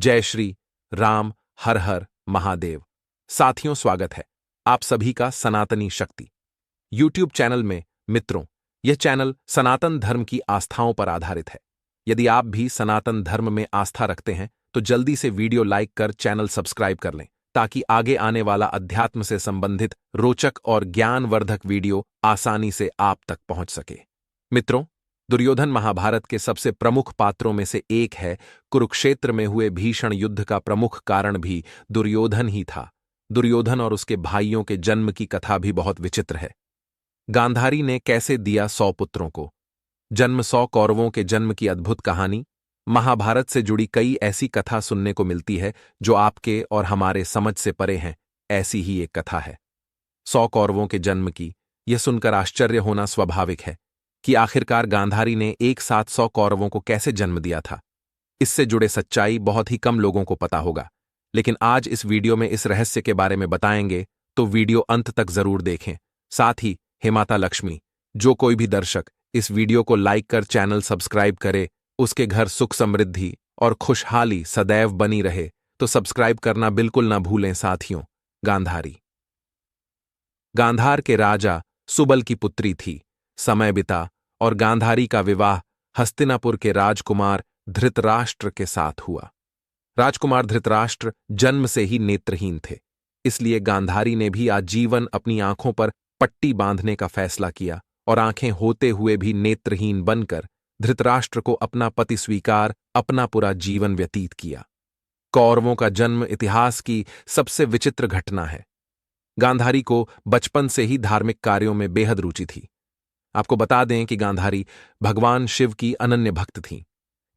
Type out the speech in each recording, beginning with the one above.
जय श्री राम, हर हर महादेव। साथियों, स्वागत है आप सभी का सनातनी शक्ति यूट्यूब चैनल में। मित्रों, यह चैनल सनातन धर्म की आस्थाओं पर आधारित है। यदि आप भी सनातन धर्म में आस्था रखते हैं तो जल्दी से वीडियो लाइक कर चैनल सब्सक्राइब कर लें, ताकि आगे आने वाला अध्यात्म से संबंधित रोचक और ज्ञानवर्धक वीडियो आसानी से आप तक पहुंच सके। मित्रों, दुर्योधन महाभारत के सबसे प्रमुख पात्रों में से एक है। कुरुक्षेत्र में हुए भीषण युद्ध का प्रमुख कारण भी दुर्योधन ही था। दुर्योधन और उसके भाइयों के जन्म की कथा भी बहुत विचित्र है। गांधारी ने कैसे दिया 100 पुत्रों को जन्म। 100 कौरवों के जन्म की अद्भुत कहानी महाभारत से जुड़ी कई ऐसी कथा सुनने को मिलती है जो आपके और हमारे समझ से परे हैं। ऐसी ही एक कथा है 100 कौरवों के जन्म की। यह सुनकर आश्चर्य होना स्वाभाविक है कि आखिरकार गांधारी ने एक साथ 100 कौरवों को कैसे जन्म दिया था। इससे जुड़े सच्चाई बहुत ही कम लोगों को पता होगा, लेकिन आज इस वीडियो में इस रहस्य के बारे में बताएंगे, तो वीडियो अंत तक जरूर देखें। साथ ही हे माता लक्ष्मी, जो कोई भी दर्शक इस वीडियो को लाइक कर चैनल सब्सक्राइब करे, उसके घर सुख समृद्धि और खुशहाली सदैव बनी रहे, तो सब्सक्राइब करना बिल्कुल ना भूलें। साथियों, गांधार के राजा सुबल की पुत्री थी। समय बिता और गांधारी का विवाह हस्तिनापुर के राजकुमार धृतराष्ट्र के साथ हुआ। राजकुमार धृतराष्ट्र जन्म से ही नेत्रहीन थे, इसलिए गांधारी ने भी आजीवन अपनी आंखों पर पट्टी बांधने का फैसला किया और आंखें होते हुए भी नेत्रहीन बनकर धृतराष्ट्र को अपना पति स्वीकार अपना पूरा जीवन व्यतीत किया। कौरवों का जन्म इतिहास की सबसे विचित्र घटना है। गांधारी को बचपन से ही धार्मिक कार्यों में बेहद रुचि थी। आपको बता दें कि गांधारी भगवान शिव की अनन्य भक्त थीं।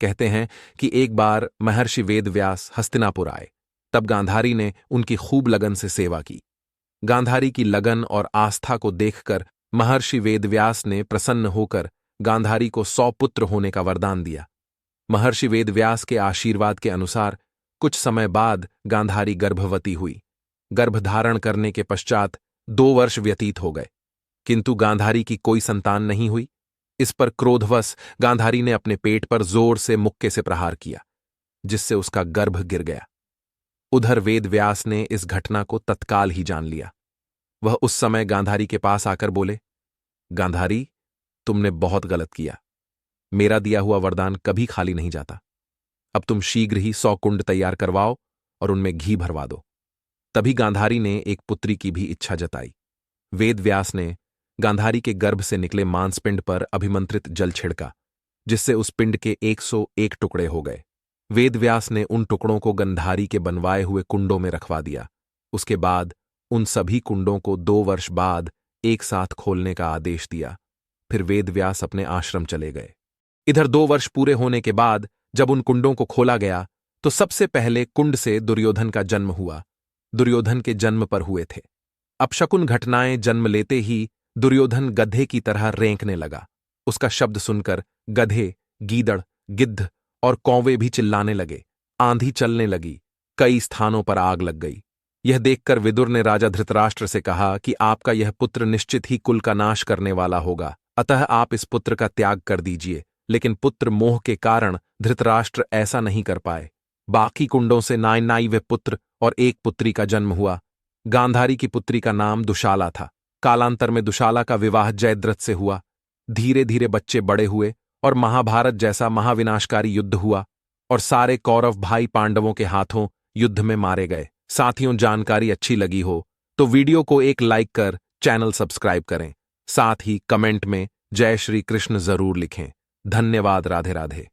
कहते हैं कि एक बार महर्षि वेदव्यास हस्तिनापुर आए, तब गांधारी ने उनकी खूब लगन से सेवा की। गांधारी की लगन और आस्था को देखकर महर्षि वेदव्यास ने प्रसन्न होकर गांधारी को 100 पुत्र होने का वरदान दिया। महर्षि वेदव्यास के आशीर्वाद के अनुसार कुछ समय बाद गांधारी गर्भवती हुई। गर्भधारण करने के पश्चात 2 वर्ष व्यतीत हो गए, किंतु गांधारी की कोई संतान नहीं हुई। इस पर क्रोधवश गांधारी ने अपने पेट पर जोर से मुक्के से प्रहार किया, जिससे उसका गर्भ गिर गया। उधर वेदव्यास ने इस घटना को तत्काल ही जान लिया। वह उस समय गांधारी के पास आकर बोले, गांधारी, तुमने बहुत गलत किया। मेरा दिया हुआ वरदान कभी खाली नहीं जाता। अब तुम शीघ्र ही 100 कुंड तैयार करवाओ और उनमें घी भरवा दो। तभी गांधारी ने एक पुत्री की भी इच्छा जताई। वेदव्यास ने गांधारी के गर्भ से निकले मांसपिंड पर अभिमंत्रित जल छिड़का, जिससे उस पिंड के 101 टुकड़े हो गए। वेदव्यास ने उन टुकड़ों को गांधारी के बनवाए हुए कुंडों में रखवा दिया। उसके बाद उन सभी कुंडों को 2 वर्ष बाद एक साथ खोलने का आदेश दिया। फिर वेदव्यास अपने आश्रम चले गए। इधर 2 वर्ष पूरे होने के बाद जब उन कुंडों को खोला गया, तो सबसे पहले कुंड से दुर्योधन का जन्म हुआ। दुर्योधन के जन्म पर हुए थे। अपशकुन घटनाएं जन्म लेते ही दुर्योधन गधे की तरह रेंकने लगा। उसका शब्द सुनकर गधे, गीदड़, गिद्ध और कौवे भी चिल्लाने लगे। आंधी चलने लगी। कई स्थानों पर आग लग गई। यह देखकर विदुर ने राजा धृतराष्ट्र से कहा कि आपका यह पुत्र निश्चित ही कुल का नाश करने वाला होगा, अतः आप इस पुत्र का त्याग कर दीजिए। लेकिन पुत्र मोह के कारण धृतराष्ट्र ऐसा नहीं कर पाए। बाकी कुंडों से नाई वे पुत्र और एक पुत्री का जन्म हुआ। गांधारी की पुत्री का नाम दुशाला था। कालांतर में दुशाला का विवाह जयद्रथ से हुआ। धीरे धीरे बच्चे बड़े हुए और महाभारत जैसा महाविनाशकारी युद्ध हुआ और सारे कौरव भाई पांडवों के हाथों युद्ध में मारे गए। साथियों, जानकारी अच्छी लगी हो तो वीडियो को एक लाइक कर चैनल सब्सक्राइब करें। साथ ही कमेंट में जय श्री कृष्ण जरूर लिखें। धन्यवाद। राधे राधे।